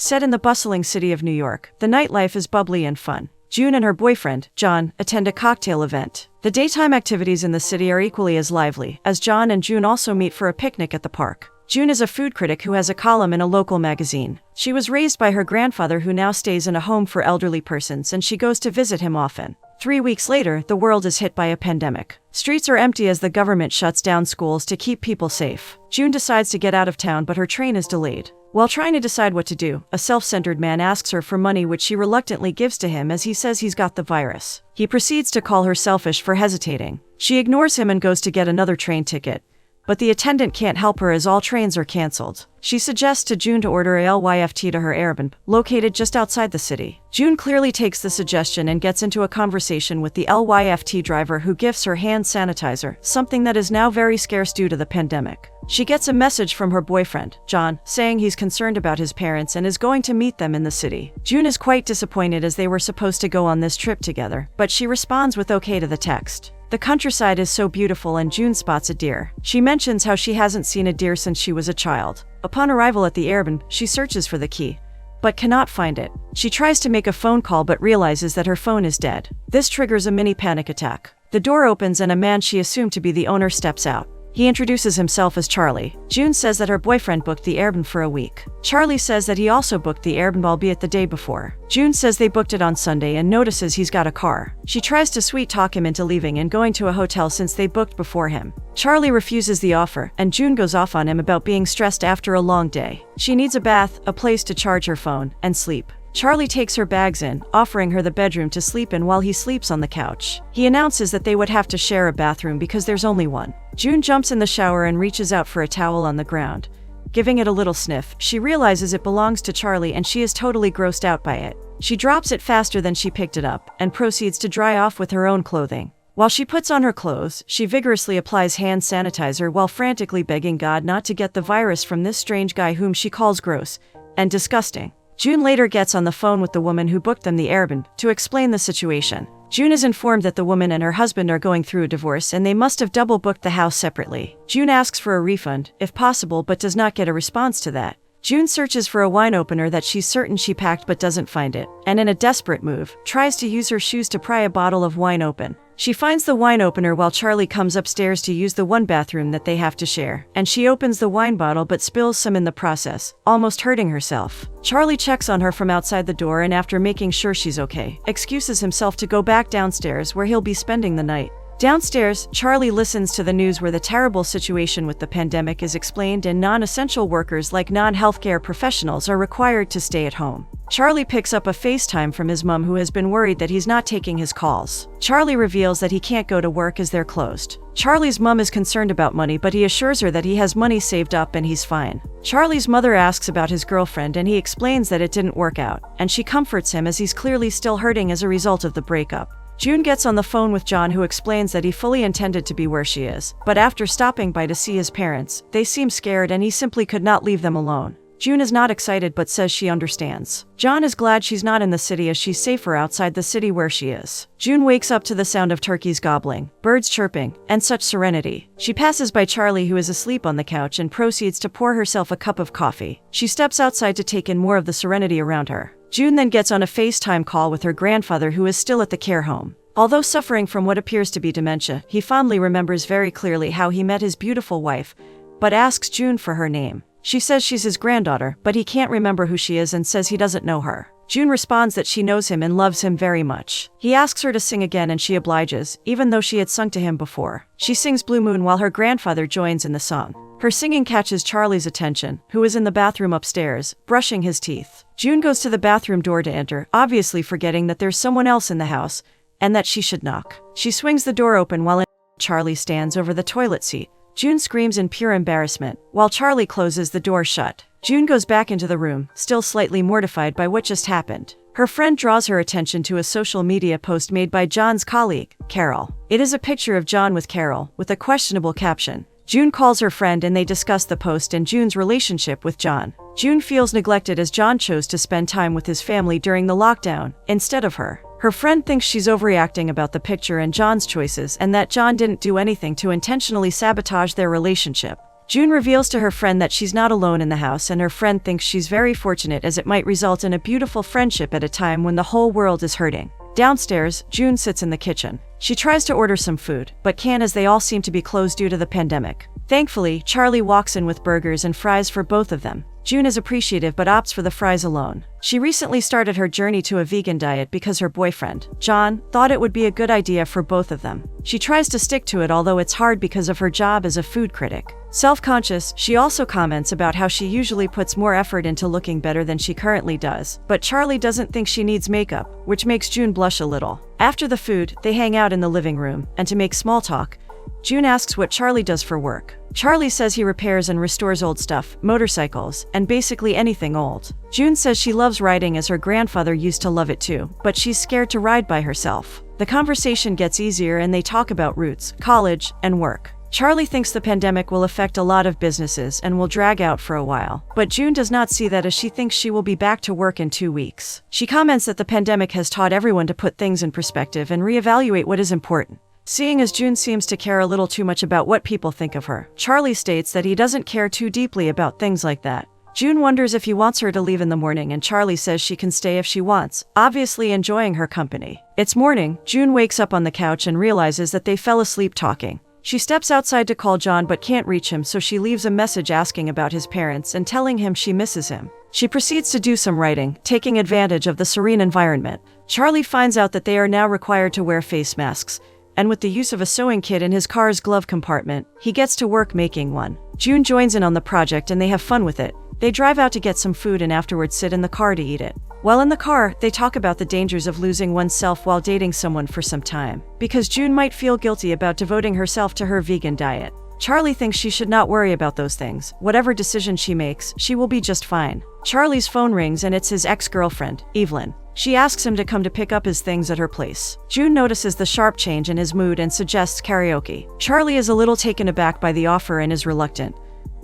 Set in the bustling city of New York, the nightlife is bubbly and fun. June and her boyfriend, John, attend a cocktail event. The daytime activities in the city are equally as lively, as John and June also meet for a picnic at the park. June is a food critic who has a column in a local magazine. She was raised by her grandfather who now stays in a home for elderly persons, and she goes to visit him often. 3 weeks later, the world is hit by a pandemic. Streets are empty as the government shuts down schools to keep people safe. June decides to get out of town, but her train is delayed. While trying to decide what to do, a self-centered man asks her for money, which she reluctantly gives to him as he says he's got the virus. He proceeds to call her selfish for hesitating. She ignores him and goes to get another train ticket. But the attendant can't help her as all trains are canceled. She suggests to June to order a Lyft to her Airbnb, located just outside the city. June clearly takes the suggestion and gets into a conversation with the Lyft driver, who gifts her hand sanitizer, something that is now very scarce due to the pandemic. She gets a message from her boyfriend, John, saying he's concerned about his parents and is going to meet them in the city. June is quite disappointed as they were supposed to go on this trip together, but she responds with okay to the text. The countryside is so beautiful and June spots a deer. She mentions how she hasn't seen a deer since she was a child. Upon arrival at the Airbnb, she searches for the key, but cannot find it. She tries to make a phone call but realizes that her phone is dead. This triggers a mini panic attack. The door opens and a man she assumed to be the owner steps out. He introduces himself as Charlie. June says that her boyfriend booked the Airbnb for a week. Charlie says that he also booked the Airbnb, albeit the day before. June says they booked it on Sunday and notices he's got a car. She tries to sweet talk him into leaving and going to a hotel since they booked before him. Charlie refuses the offer, and June goes off on him about being stressed after a long day. She needs a bath, a place to charge her phone, and sleep. Charlie takes her bags in, offering her the bedroom to sleep in while he sleeps on the couch. He announces that they would have to share a bathroom because there's only one. June jumps in the shower and reaches out for a towel on the ground. Giving it a little sniff, she realizes it belongs to Charlie and she is totally grossed out by it. She drops it faster than she picked it up and proceeds to dry off with her own clothing. While she puts on her clothes, she vigorously applies hand sanitizer while frantically begging God not to get the virus from this strange guy whom she calls gross and disgusting. June later gets on the phone with the woman who booked them the Airbnb to explain the situation. June is informed that the woman and her husband are going through a divorce and they must have double booked the house separately. June asks for a refund, if possible, but does not get a response to that. June searches for a wine opener that she's certain she packed but doesn't find it, and in a desperate move, tries to use her shoes to pry a bottle of wine open. She finds the wine opener while Charlie comes upstairs to use the one bathroom that they have to share, and she opens the wine bottle but spills some in the process, almost hurting herself. Charlie checks on her from outside the door and after making sure she's okay, excuses himself to go back downstairs where he'll be spending the night. Downstairs, Charlie listens to the news where the terrible situation with the pandemic is explained and non-essential workers like non-healthcare professionals are required to stay at home. Charlie picks up a FaceTime from his mom, who has been worried that he's not taking his calls. Charlie reveals that he can't go to work as they're closed. Charlie's mom is concerned about money, but he assures her that he has money saved up and he's fine. Charlie's mother asks about his girlfriend and he explains that it didn't work out, and she comforts him as he's clearly still hurting as a result of the breakup. June gets on the phone with John, who explains that he fully intended to be where she is, but after stopping by to see his parents, they seem scared and he simply could not leave them alone. June is not excited but says she understands. John is glad she's not in the city as she's safer outside the city where she is. June wakes up to the sound of turkeys gobbling, birds chirping, and such serenity. She passes by Charlie, who is asleep on the couch, and proceeds to pour herself a cup of coffee. She steps outside to take in more of the serenity around her. June then gets on a FaceTime call with her grandfather, who is still at the care home. Although suffering from what appears to be dementia, he fondly remembers very clearly how he met his beautiful wife, but asks June for her name. She says she's his granddaughter, but he can't remember who she is and says he doesn't know her. June responds that she knows him and loves him very much. He asks her to sing again and she obliges, even though she had sung to him before. She sings Blue Moon while her grandfather joins in the song. Her singing catches Charlie's attention, who is in the bathroom upstairs, brushing his teeth. June goes to the bathroom door to enter, obviously forgetting that there's someone else in the house, and that she should knock. She swings the door open while Charlie stands over the toilet seat. June screams in pure embarrassment, while Charlie closes the door shut. June goes back into the room, still slightly mortified by what just happened. Her friend draws her attention to a social media post made by John's colleague, Carol. It is a picture of John with Carol, with a questionable caption. June calls her friend and they discuss the post and June's relationship with John. June feels neglected as John chose to spend time with his family during the lockdown, instead of her. Her friend thinks she's overreacting about the picture and John's choices, and that John didn't do anything to intentionally sabotage their relationship. June reveals to her friend that she's not alone in the house, and her friend thinks she's very fortunate as it might result in a beautiful friendship at a time when the whole world is hurting. Downstairs, June sits in the kitchen. She tries to order some food, but can't as they all seem to be closed due to the pandemic. Thankfully, Charlie walks in with burgers and fries for both of them. June is appreciative but opts for the fries alone. She recently started her journey to a vegan diet because her boyfriend, John, thought it would be a good idea for both of them. She tries to stick to it, although it's hard because of her job as a food critic. Self-conscious, she also comments about how she usually puts more effort into looking better than she currently does, but Charlie doesn't think she needs makeup, which makes June blush a little. After the food, they hang out in the living room, and to make small talk, June asks what Charlie does for work. Charlie says he repairs and restores old stuff, motorcycles, and basically anything old. June says she loves riding as her grandfather used to love it too, but she's scared to ride by herself. The conversation gets easier and they talk about roots, college, and work. Charlie thinks the pandemic will affect a lot of businesses and will drag out for a while, but June does not see that as she thinks she will be back to work in 2 weeks. She comments that the pandemic has taught everyone to put things in perspective and reevaluate what is important. Seeing as June seems to care a little too much about what people think of her, Charlie states that he doesn't care too deeply about things like that. June wonders if he wants her to leave in the morning, and Charlie says she can stay if she wants, obviously enjoying her company. It's morning. June wakes up on the couch and realizes that they fell asleep talking. She steps outside to call John but can't reach him, so she leaves a message asking about his parents and telling him she misses him. She proceeds to do some writing, taking advantage of the serene environment. Charlie finds out that they are now required to wear face masks, and with the use of a sewing kit in his car's glove compartment, he gets to work making one. June joins in on the project and they have fun with it. They drive out to get some food and afterwards sit in the car to eat it. While in the car, they talk about the dangers of losing oneself while dating someone for some time, because June might feel guilty about devoting herself to her vegan diet. Charlie thinks she should not worry about those things. Whatever decision she makes, she will be just fine. Charlie's phone rings and it's his ex-girlfriend, Evelyn. She asks him to come to pick up his things at her place. June notices the sharp change in his mood and suggests karaoke. Charlie is a little taken aback by the offer and is reluctant,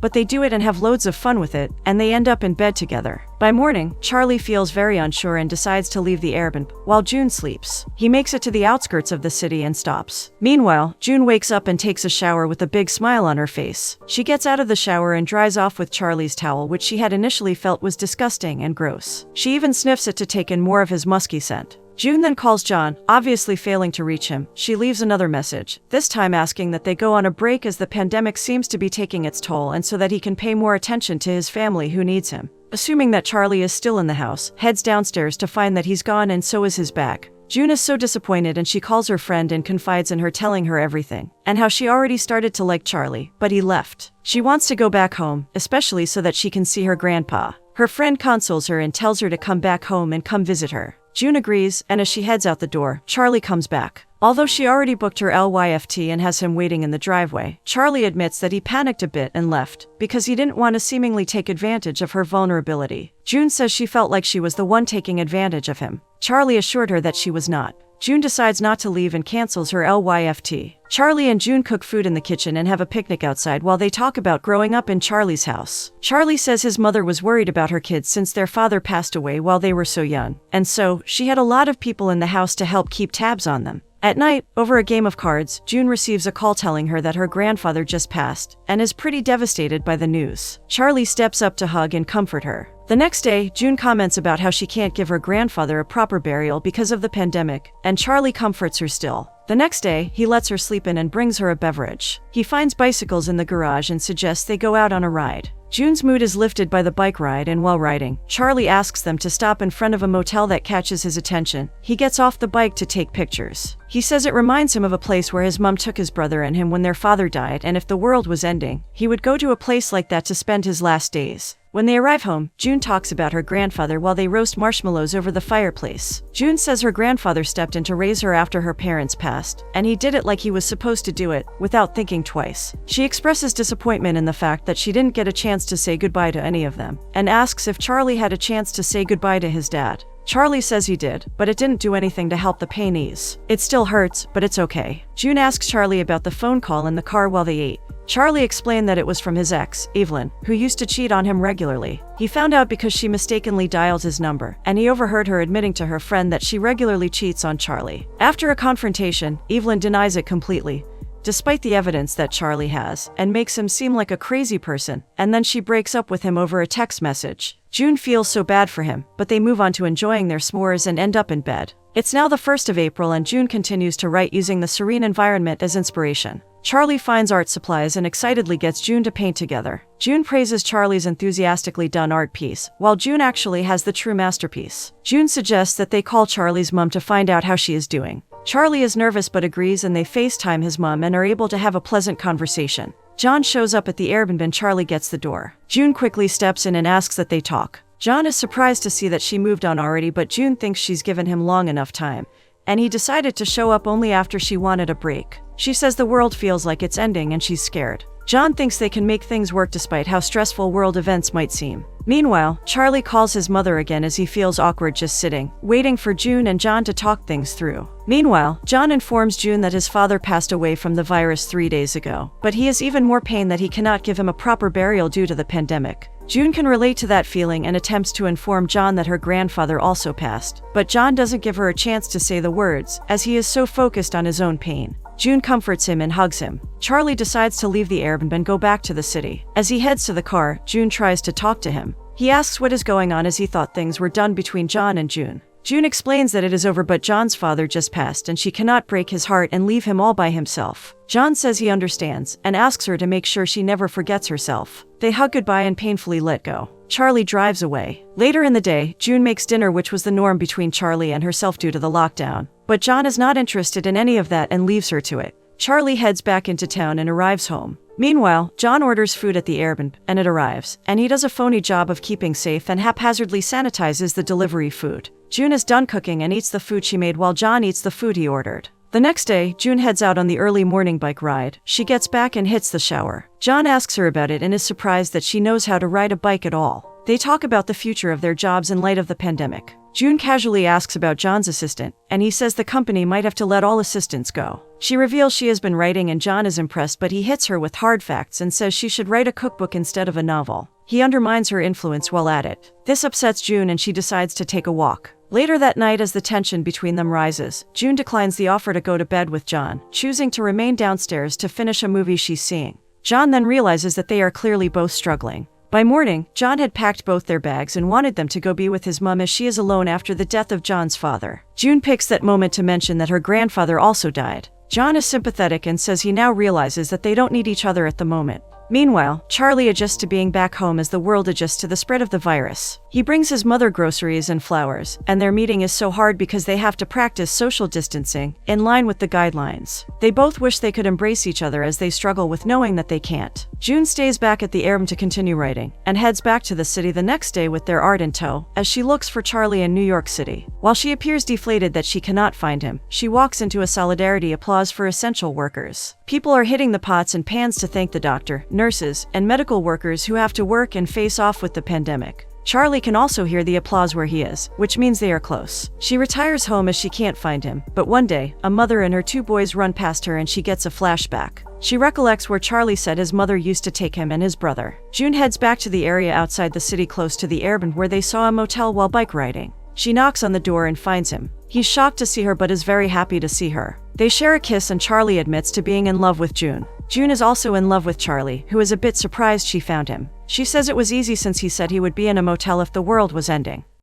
but they do it and have loads of fun with it, and they end up in bed together. By morning, Charlie feels very unsure and decides to leave the Airbnb while June sleeps. He makes it to the outskirts of the city and stops. Meanwhile, June wakes up and takes a shower with a big smile on her face. She gets out of the shower and dries off with Charlie's towel, which she had initially felt was disgusting and gross. She even sniffs it to take in more of his musky scent. June then calls John, obviously failing to reach him. She leaves another message, this time asking that they go on a break as the pandemic seems to be taking its toll, and so that he can pay more attention to his family who needs him. Assuming that Charlie is still in the house, heads downstairs to find that he's gone and so is his bag. June is so disappointed and she calls her friend and confides in her, telling her everything, and how she already started to like Charlie, but he left. She wants to go back home, especially so that she can see her grandpa. Her friend consoles her and tells her to come back home and come visit her. June agrees, and as she heads out the door, Charlie comes back. Although she already booked her LYFT and has him waiting in the driveway, Charlie admits that he panicked a bit and left, because he didn't want to seemingly take advantage of her vulnerability. June says she felt like she was the one taking advantage of him. Charlie assured her that she was not. June decides not to leave and cancels her LYFT. Charlie and June cook food in the kitchen and have a picnic outside while they talk about growing up in Charlie's house. Charlie says his mother was worried about her kids since their father passed away while they were so young, and so she had a lot of people in the house to help keep tabs on them. At night, over a game of cards, June receives a call telling her that her grandfather just passed, and is pretty devastated by the news. Charlie steps up to hug and comfort her. The next day, June comments about how she can't give her grandfather a proper burial because of the pandemic, and Charlie comforts her still. The next day, he lets her sleep in and brings her a beverage. He finds bicycles in the garage and suggests they go out on a ride. June's mood is lifted by the bike ride, and while riding, Charlie asks them to stop in front of a motel that catches his attention. He gets off the bike to take pictures. He says it reminds him of a place where his mom took his brother and him when their father died, and if the world was ending, he would go to a place like that to spend his last days. When they arrive home, June talks about her grandfather while they roast marshmallows over the fireplace. June says her grandfather stepped in to raise her after her parents passed, and he did it like he was supposed to do it, without thinking twice. She expresses disappointment in the fact that she didn't get a chance to say goodbye to any of them, and asks if Charlie had a chance to say goodbye to his dad. Charlie says he did, but it didn't do anything to help the pain ease. It still hurts, but it's okay. June asks Charlie about the phone call in the car while they ate. Charlie explained that it was from his ex, Evelyn, who used to cheat on him regularly. He found out because she mistakenly dialed his number, and he overheard her admitting to her friend that she regularly cheats on Charlie. After a confrontation, Evelyn denies it completely, despite the evidence that Charlie has, and makes him seem like a crazy person, and then she breaks up with him over a text message. June feels so bad for him, but they move on to enjoying their s'mores and end up in bed. It's now the 1st of April and June continues to write using the serene environment as inspiration. Charlie finds art supplies and excitedly gets June to paint together. June praises Charlie's enthusiastically done art piece, while June actually has the true masterpiece. June suggests that they call Charlie's mom to find out how she is doing. Charlie is nervous but agrees and they FaceTime his mom and are able to have a pleasant conversation. John shows up at the Airbnb and Charlie gets the door. June quickly steps in and asks that they talk. John is surprised to see that she moved on already, but June thinks she's given him long enough time, and he decided to show up only after she wanted a break. She says the world feels like it's ending and she's scared. John thinks they can make things work despite how stressful world events might seem. Meanwhile, Charlie calls his mother again as he feels awkward just sitting, waiting for June and John to talk things through. Meanwhile, John informs June that his father passed away from the virus 3 days ago, but he has even more pain that he cannot give him a proper burial due to the pandemic. June can relate to that feeling and attempts to inform John that her grandfather also passed, but John doesn't give her a chance to say the words, as he is so focused on his own pain. June comforts him and hugs him. Charlie decides to leave the Airbnb and go back to the city. As he heads to the car, June tries to talk to him. He asks what is going on as he thought things were done between John and June. June explains that it is over, but John's father just passed and she cannot break his heart and leave him all by himself. John says he understands and asks her to make sure she never forgets herself. They hug goodbye and painfully let go. Charlie drives away. Later in the day, June makes dinner, which was the norm between Charlie and herself due to the lockdown. But John is not interested in any of that and leaves her to it. Charlie heads back into town and arrives home. Meanwhile, John orders food at the Airbnb, and it arrives, and he does a phony job of keeping safe and haphazardly sanitizes the delivery food. June is done cooking and eats the food she made while John eats the food he ordered. The next day, June heads out on the early morning bike ride. She gets back and hits the shower. John asks her about it and is surprised that she knows how to ride a bike at all. They talk about the future of their jobs in light of the pandemic. June casually asks about John's assistant, and he says the company might have to let all assistants go. She reveals she has been writing and John is impressed, but he hits her with hard facts and says she should write a cookbook instead of a novel. He undermines her influence while at it. This upsets June and she decides to take a walk. Later that night, as the tension between them rises, June declines the offer to go to bed with John, choosing to remain downstairs to finish a movie she's seeing. John then realizes that they are clearly both struggling. By morning, John had packed both their bags and wanted them to go be with his mom as she is alone after the death of John's father. June picks that moment to mention that her grandfather also died. John is sympathetic and says he now realizes that they don't need each other at the moment. Meanwhile, Charlie adjusts to being back home as the world adjusts to the spread of the virus. He brings his mother groceries and flowers, and their meeting is so hard because they have to practice social distancing, in line with the guidelines. They both wish they could embrace each other as they struggle with knowing that they can't. June stays back at the Airbnb to continue writing, and heads back to the city the next day with their art in tow, as she looks for Charlie in New York City. While she appears deflated that she cannot find him, she walks into a solidarity applause for essential workers. People are hitting the pots and pans to thank the doctor, nurses, and medical workers who have to work and face off with the pandemic. Charlie can also hear the applause where he is, which means they are close. She retires home as she can't find him, but one day, a mother and her 2 boys run past her and she gets a flashback. She recollects where Charlie said his mother used to take him and his brother. June heads back to the area outside the city close to the Airbnb where they saw a motel while bike riding. She knocks on the door and finds him. He's shocked to see her but is very happy to see her. They share a kiss and Charlie admits to being in love with June. June is also in love with Charlie, who is a bit surprised she found him. She says it was easy since he said he would be in a motel if the world was ending.